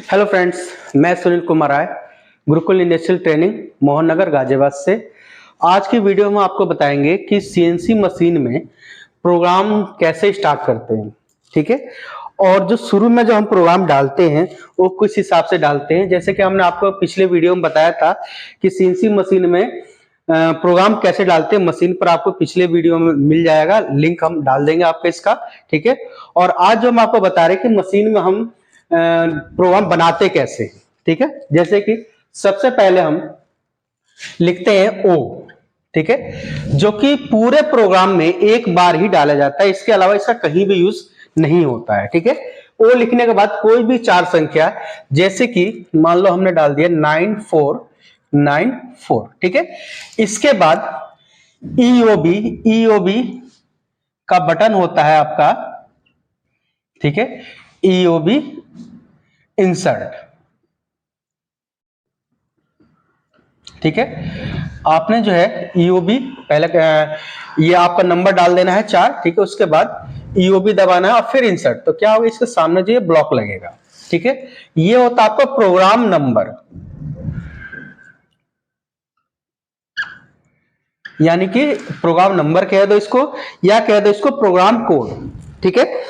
Hello friends, मैं Sunil Kumar Rai, Gurukul industrial training Mohan Nagar Ghaziabad से। आज की वीडियो में आपको बताएंगे कि सीएनसी मशीन में प्रोग्राम कैसे स्टार्ट करते हैं। ठीक है, और जो शुरू में जो हम प्रोग्राम डालते हैं वो कुछ हिसाब से डालते हैं। जैसे कि हमने आपको पिछले वीडियो में बताया था कि सीएनसी मशीन में प्रोग्राम कैसे डालते हैं। मशीन पर आपको पिछले वीडियो में मिल जाएगा, लिंक हम डाल देंगे आपको इसका। ठीक है, और आज जो हम आपको बता रहे हैं कि मशीन में हम प्रोग्राम बनाते कैसे हैं। ठीक है, जैसे कि सबसे पहले हम लिखते हैं ओ। ठीक है, जो कि पूरे प्रोग्राम में एक बार ही डाला जाता है, इसके अलावा इसका कहीं भी यूज नहीं होता है। ठीक है, ओ लिखने के बाद कोई भी चार संख्या, जैसे कि मान लो हमने डाल दिया 9494। ठीक है, इसके बाद ईओबी, ईओबी का बटन होता है आपका। ठीक है, ईओबी इंसर्ट। ठीक है, आपने जो है ईओबी पहले ये आपका नंबर डाल देना है 4। ठीक है, उसके बाद ईओबी दबाना है और फिर इंसर्ट। तो क्या होगा, इसके सामने जो ये ब्लॉक लगेगा। ठीक है, ये होता है आपका प्रोग्राम नंबर, यानी कि प्रोग्राम नंबर कह दो इसको या कह दो इसको प्रोग्राम कोड। ठीक है,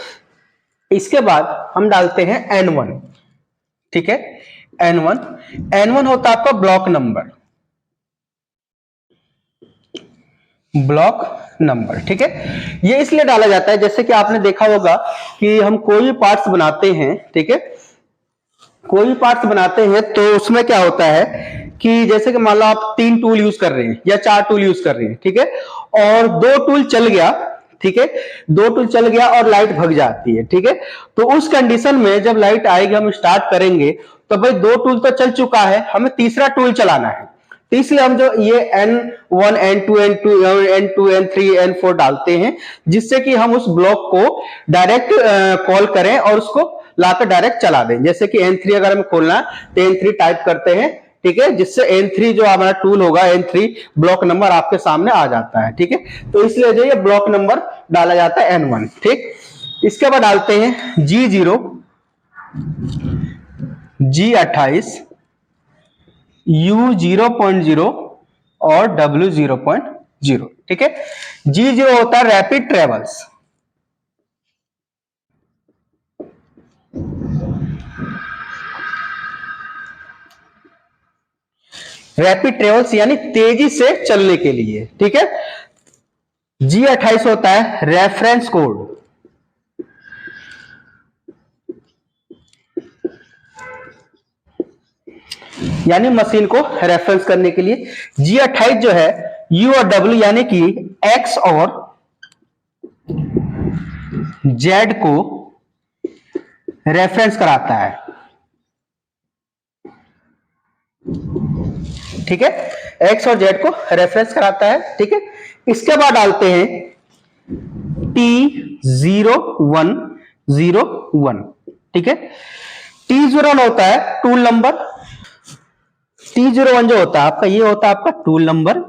इसके बाद हम डालते हैं N1। ठीक है, N1, N1 होता है आपका ब्लॉक नंबर, ब्लॉक नंबर। ठीक है, ये इसलिए डाला जाता है, जैसे कि आपने देखा होगा कि हम कोई भी पार्ट्स बनाते हैं। ठीक है, कोई भी पार्ट्स बनाते हैं तो उसमें क्या होता है कि जैसे कि मान लो आप 3 टूल यूज कर रहे हैं या 4 टूल यूज कर रहे हैं। ठीक है, और 2 टूल चल गया। ठीक है, 2 टूल चल गया और लाइट भग जाती है। ठीक है, तो उस कंडीशन में जब लाइट आएगी, हम स्टार्ट करेंगे तो भाई 2 टूल तो चल चुका है, हमें तीसरा टूल चलाना है। तो इसलिए हम जो ये N1 N2 N2 N2 N3 N4 डालते हैं, जिससे कि हम उस ब्लॉक को डायरेक्ट कॉल करें और उसको लाकर डायरेक्ट चला दें। जैसे कि N3 अगर हमें खोलना है तो N3 टाइप करते हैं। ठीक है, जिससे N3 जो हमारा टूल होगा, N3 ब्लॉक नंबर आपके सामने आ जाता है। ठीक है, तो इसलिए जो ये ब्लॉक नंबर डाला जाता है N1। ठीक, इसके बाद डालते हैं G0, G28, U0.0 और W0.0। ठीक है, G0 होता है रैपिड ट्रेवल्स। रैपिड ट्रेवल्स यानी तेजी से चलने के लिए। ठीक है, G28 होता है रेफरेंस कोड, यानी मशीन को रेफरेंस करने के लिए। G28 जो है U और W यानी कि X और Z को रेफरेंस कराता है। ठीक है, X और Z को रेफरेंस कराता है। ठीक है, इसके बाद डालते हैं T0101। ठीक है, T01 होता है टूल नंबर। T01 जो होता है आपका, ये होता है आपका टूल नंबर,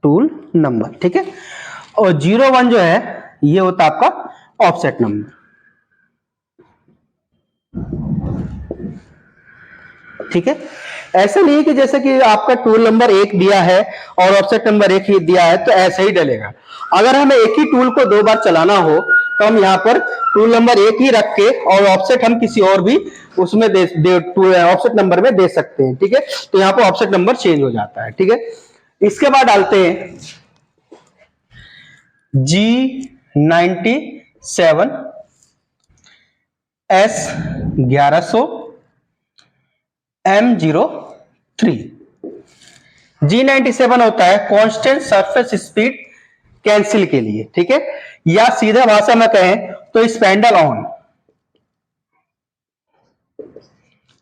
टूल नंबर। ठीक है, और 01 जो है ये होता है आपका ऑफसेट नंबर। ठीक है, ऐसा नहीं है कि जैसे कि आपका टूल नंबर 1 दिया है और ऑफसेट नंबर 1 ही दिया है तो ऐसे ही डलेगा। अगर हमें एक ही टूल को 2 बार चलाना हो तो हम यहाँ पर टूल नंबर 1 ही रख के और ऑफसेट हम किसी और भी उसमें ऑफसेट नंबर में दे सकते हैं। ठीक है, तो यहाँ पर ऑफसेट नंबर चेंज हो जाता है। ठीक है, इसके बाद डालते हैं G97, S1100, M03। G97 होता है कांस्टेंट सरफेस स्पीड कैंसिल के लिए। ठीक है, या सीधा भाषा में कहें तो spindle on,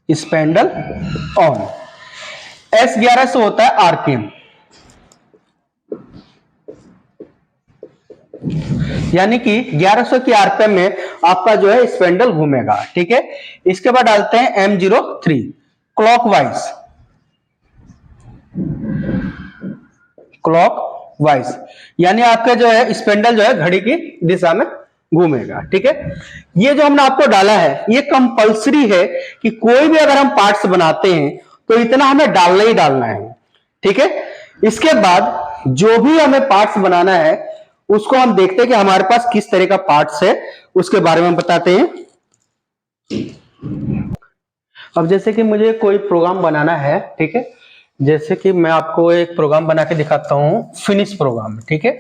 spindle on. S1100 होता है आरपीएम, यानी कि 1100 की आरपीएम में आपका जो है स्पेंडल घूमेगा। ठीक है, इसके बाद डालते हैं M03 क्लॉकवाइज, क्लॉकवाइज यानी आपका जो है स्पेंडल जो है घड़ी की दिशा में घूमेगा। ठीक है, ये जो हमने आपको डाला है ये कंपलसरी है कि कोई भी अगर हम पार्ट्स बनाते हैं तो इतना हमें डालना ही डालना है। ठीक है, इसके बाद जो भी हमें पार्ट्स बनाना है उसको हम देखते हैं कि हमारे पास किस तरह का पार्ट्स है, उसके बारे में हम बताते हैं। अब जैसे कि मुझे कोई प्रोग्राम बनाना है, ठीक है, जैसे कि मैं आपको एक प्रोग्राम बना के दिखाता हूं, फिनिश प्रोग्राम। ठीक है,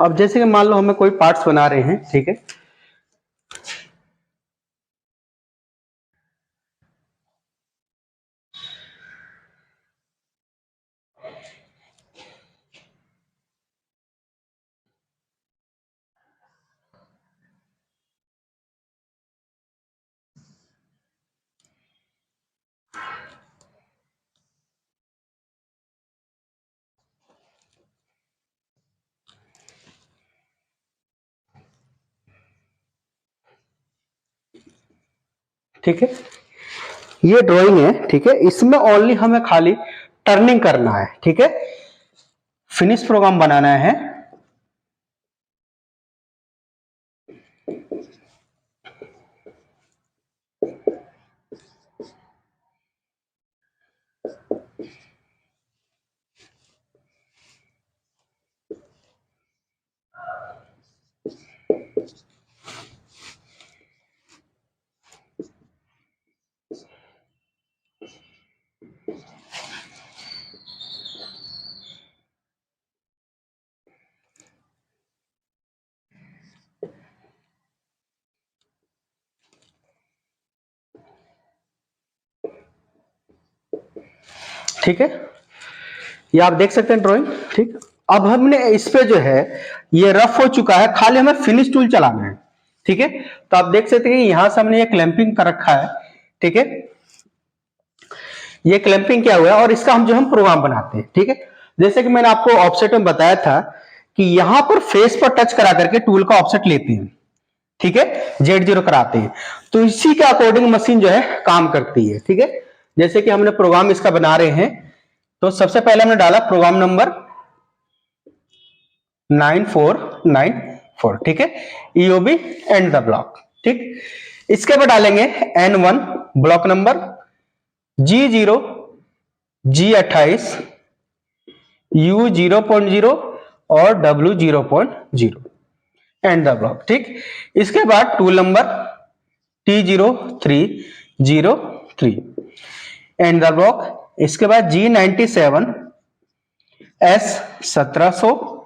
अब जैसे कि मान लो हमें कोई पार्ट्स बना रहे हैं। ठीक है, ठीक है, ये ड्राइंग है। ठीक है, इसमें ओनली हमें खाली टर्निंग करना है। ठीक है, फिनिश प्रोग्राम बनाना है। ठीक है, ये आप देख सकते हैं ड्राइंग। ठीक, अब हमने इस पे जो है ये रफ हो चुका है, खाली हमें फिनिश टूल चलाना है। ठीक है, तो आप देख सकते हैं कि यहां से हमने ये क्लैंपिंग कर रखा है। ठीक है, ये क्लैंपिंग किया हुआ है और इसका हम प्रोग्राम बनाते हैं। ठीक है, जैसे कि मैंने आपको ऑफसेट में बताया था कि यहां पर फेस पर टच करा करके टूल का ऑफसेट लेते हैं। ठीक है, Z0 कराते हैं, तो इसी के अकॉर्डिंग मशीन जो है काम करती है। ठीक है, जैसे कि हमने प्रोग्राम इसका बना रहे हैं, तो सबसे पहले हमने डाला प्रोग्राम नंबर 9494। ठीक है, EOB एंड द ब्लॉक। ठीक, इसके बाद डालेंगे N1 block number, G0, G28, U0.0 और W0.0 एंड द ब्लॉक। ठीक, इसके बाद tool number T0303 and the block. इसके बाद G97, S1700,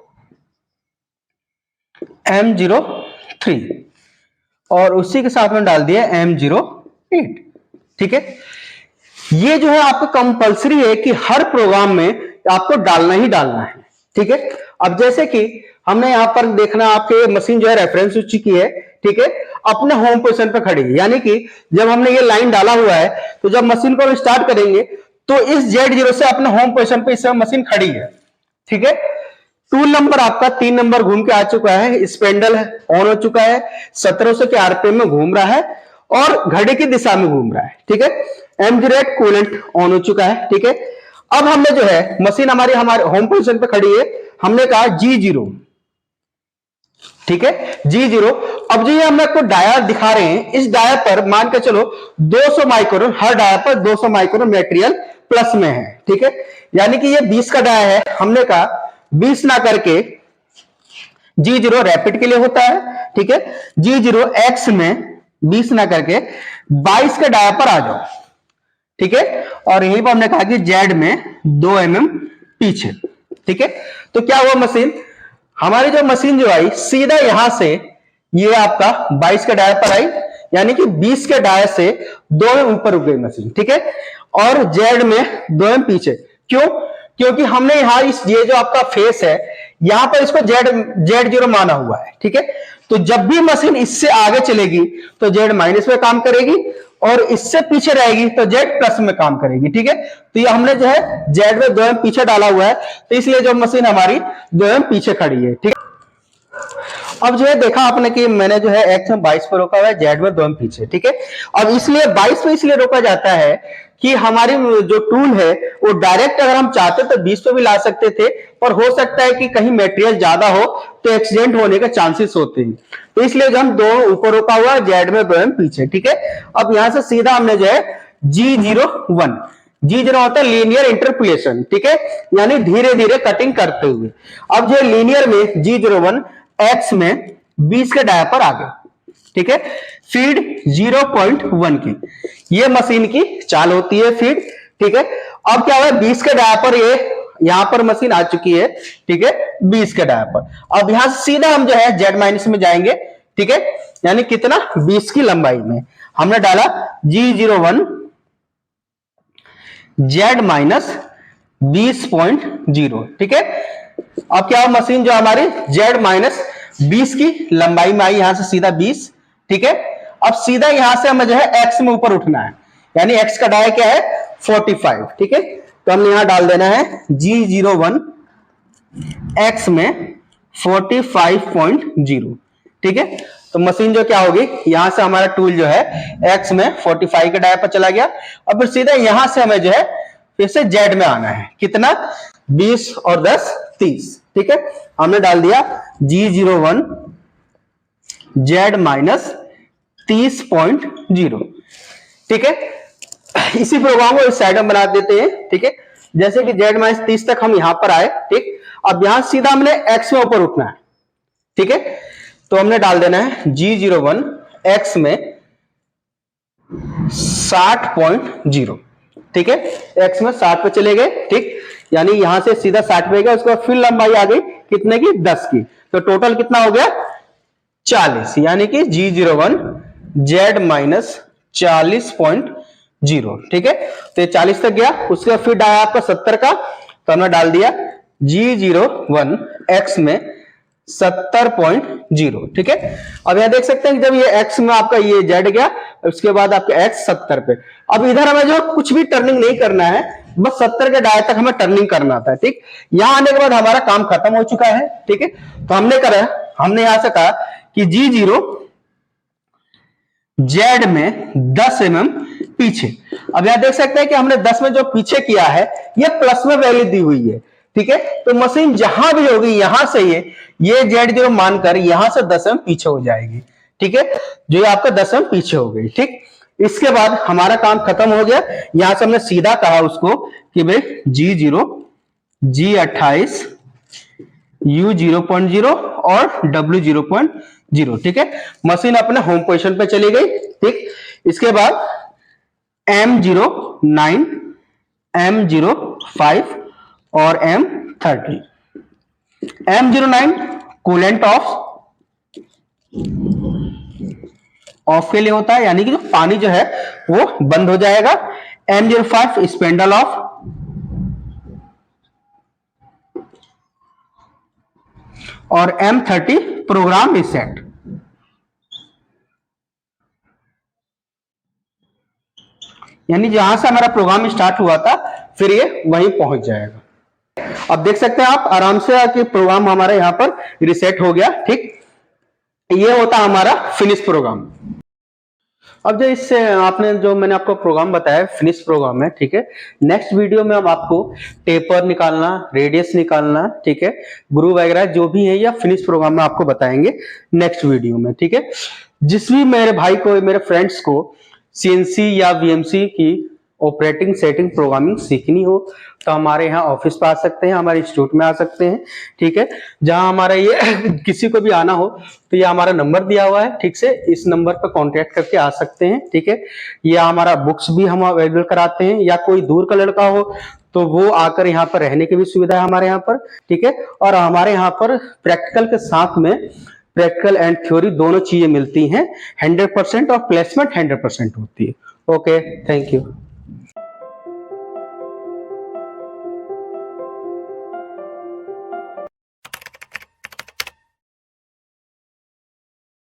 M03 और उसी के साथ में डाल दिया M08। ठीक है, ये जो है आपको कंपलसरी है कि हर प्रोग्राम में आपको डालना ही डालना है। ठीक है, अब जैसे कि हमने यहां पर देखना, आपके मशीन जो है रेफरेंस हो चुकी है। ठीक है, अपने होम पोजीशन पे खड़ी है, यानी कि जब हमने ये लाइन डाला हुआ है तो जब मशीन को हम स्टार्ट करेंगे तो इस Z0 से अपने होम पोजीशन पे इस समय मशीन खड़ी है। ठीक है, टूल नंबर आपका 3 नंबर घूम के आ चुका है, स्पेंडल ऑन हो चुका है, 1700 के आरपीएम में घूम रहा है और घड़ी की दिशा में घूम रहा है। ठीक है, M08 कूलेंट ऑन हो चुका है। ठीक है, अब हमने जो है मशीन हमारे होम पोजीशन पे खड़ी है, हमने कहा G0। ठीक है, G0। अब जो ये हम आपको डायर दिखा रहे हैं, इस डायर पर मान के चलो 200 माइक्रोन, हर डायर पर 200 माइक्रोन मटेरियल प्लस में है। ठीक है, यानी कि ये 20 का डायर है, हमने कहा 20 ना करके G0 रैपिड के लिए होता है। ठीक है, G0 X में 20 ना करके 22 के डायर पर आ जाओ। ठीक है, और यहीं पर हमने कहा कि Z में 2 mm पीछे। ठीक है, तो क्या हुआ, मशीन हमारी जो मशीन जो आई सीधा यहां से ये आपका 22 के डायर पर आई, यानी कि 20 के डायर से 2 mm ऊपर रुक गई मशीन। ठीक है, और Z में 2 mm पीछे। क्यों? क्योंकि हमने यहां ये जो आपका फेस है यहां पर इसको Z0 माना हुआ है। ठीक है, तो जब भी मशीन इससे आगे चलेगी तो Z माइनस में काम करेगी और इससे पीछे रहेगी तो Z प्लस में काम करेगी। ठीक है, तो ये हमने जो है Z में 2 mm पीछे डाला हुआ है, तो इसलिए जो मशीन हमारी 2 mm पीछे खड़ी है। ठीक है, अब जो है देखा आपने कि मैंने जो है X में 22 पे रोका हुआ है, Z में 2 mm पीछे। ठीक है, अब इसलिए 22 पे इसलिए रोका जाता है कि हमारी जो टूल है वो डायरेक्ट अगर हम चाहते तो 20 पे भी ला सकते थे, पर हो सकता है कि कहीं मटेरियल ज्यादा हो तो एक्सीडेंट होने के चांसेस होते हैं, तो इसलिए जो हम दो ऊपर रोका हुआ है, जेड में 2m पीछे, ठीक है। अब यहां से सीधा हमने जो है G01, G0 होता है लीनियर इंटरपोलेशन, ठीक है, यानी धीरे धीरे कटिंग करते हुए। अब जो लीनियर में G01 x में 20 के डायपर आ गए, ठीक है, फीड 0.1 की, ये मशीन की चाल होती है फीड, ठीक है। अब क्या हुआ, 20 के डायपर ये यहां पर मशीन आ चुकी है, ठीक है, 20 के डायपर। अब यहां से सीधा हम जो है जेड माइनस में जाएंगे, ठीक है, यानी कितना 20 की लंबाई में हमने डाला G01 जेड माइनस 20.0, ठीक है। अब क्या मशीन जो हमारी जेड माइनस 20 की लंबाई में आई, यहां से सीधा 20, ठीक है। अब सीधा यहां से हमें जो है एक्स में ऊपर उठना है, यानी एक्स का डाय क्या है 45, ठीक है। तो हमने यहां डाल देना है G01 एक्स में 45.0, ठीक है। तो मशीन जो क्या होगी, यहां से हमारा टूल जो है एक्स में 45 के डाय पर चला गया, और फिर सीधा यहां से हमें जो है फिर से जेड में आना है, कितना 20 और 10 30, ठीक है। हमने डाल दिया G01 जेड माइनस 30.0, ठीक है। इसी प्रोग्राम को इस साइड में बना देते हैं, ठीक है। जैसे कि जेड माइनस 30 तक हम यहां पर आए, ठीक। अब यहां सीधा हमने एक्स में ऊपर उठना है, ठीक है। तो हमने डाल देना है G01 एक्स में 60.0, ठीक है, एक्स में 60 पे चले गए, ठीक, यानी यहां से सीधा 60 पे गया, उसके बाद फिर लंबाई आ गई कितने की 10 की, तो टोटल कितना हो गया 40, यानी कि G01 जेड माइनस 40.0, ठीक है। तो ये 40 तक गया, उसके बाद फिर आया आपका 70 का, तो हमने डाल दिया G01 एक्स में 70.0, ठीक है। अब यहां देख सकते हैं कि जब ये एक्स में आपका ये जेड गया, उसके बाद आपका एक्स 70 पे, अब इधर हमें जो कुछ भी टर्निंग नहीं करना है, बस 70 के डाय तक हमें टर्निंग करना था, ठीक। यहां आने के बाद हमारा काम खत्म हो चुका है, ठीक है। तो हमने यहां से कहा कि G0 जेड में 10 mm पीछे। अब यहां देख सकते हैं कि हमने 10 में जो पीछे किया है ये प्लस में वैल्यू दी हुई है, ठीक है। तो मशीन जहां भी होगी यहां से ये Z0 मानकर यहां से 10 mm पीछे हो जाएगी, ठीक है, जो आपका 10 mm पीछे हो गई, ठीक। इसके बाद हमारा काम खत्म हो गया। यहां से हमने सीधा कहा उसको कि भाई G0 G28 U0.0 और W0.0, ठीक है। मशीन अपने होम पोजीशन पे चली गई, ठीक। इसके बाद M09 M05 और M30। M09 कूलेंट ऑफ के लिए होता है, यानी कि जो पानी जो है वो बंद हो जाएगा। M05 स्पेंडल ऑफ, और M30 प्रोग्राम रीसेट। यानी जहां से हमारा प्रोग्राम स्टार्ट हुआ था फिर ये वहीं पहुंच जाएगा। अब देख सकते हैं आप आराम से कि प्रोग्राम हमारा यहां पर रीसेट हो गया, ठीक। ये होता हमारा फिनिश प्रोग्राम। अब जो इससे आपने जो मैंने आपको प्रोग्राम बताया फिनिश प्रोग्राम है, ठीक है। नेक्स्ट वीडियो में हम आपको टेपर निकालना, रेडियस निकालना, ठीक है, ग्रुव वगैरह जो भी है या फिनिश प्रोग्राम में आपको बताएंगे नेक्स्ट वीडियो में, ठीक है। जिस भी मेरे भाई को, मेरे फ्रेंड्स को CNC या VMC की ऑपरेटिंग सेटिंग प्रोग्रामिंग सीखनी हो तो हमारे यहाँ ऑफिस पे आ सकते हैं, हमारे इंस्टीट्यूट में आ सकते हैं, ठीक है। जहां हमारा ये किसी को भी आना हो तो ये हमारा नंबर दिया हुआ है, ठीक से, इस नंबर पर कांटेक्ट करके आ सकते हैं, ठीक है। या हमारा बुक्स भी हम अवेलेबल कराते हैं, या कोई दूर का लड़का हो तो वो आकर यहाँ पर रहने की भी सुविधा है हमारे यहाँ पर, ठीक है। और हमारे यहाँ पर प्रैक्टिकल के साथ में प्रैक्टिकल एंड थ्योरी दोनों चीजें मिलती हैं। 100% और प्लेसमेंट 100% होती है। Okay, thank you.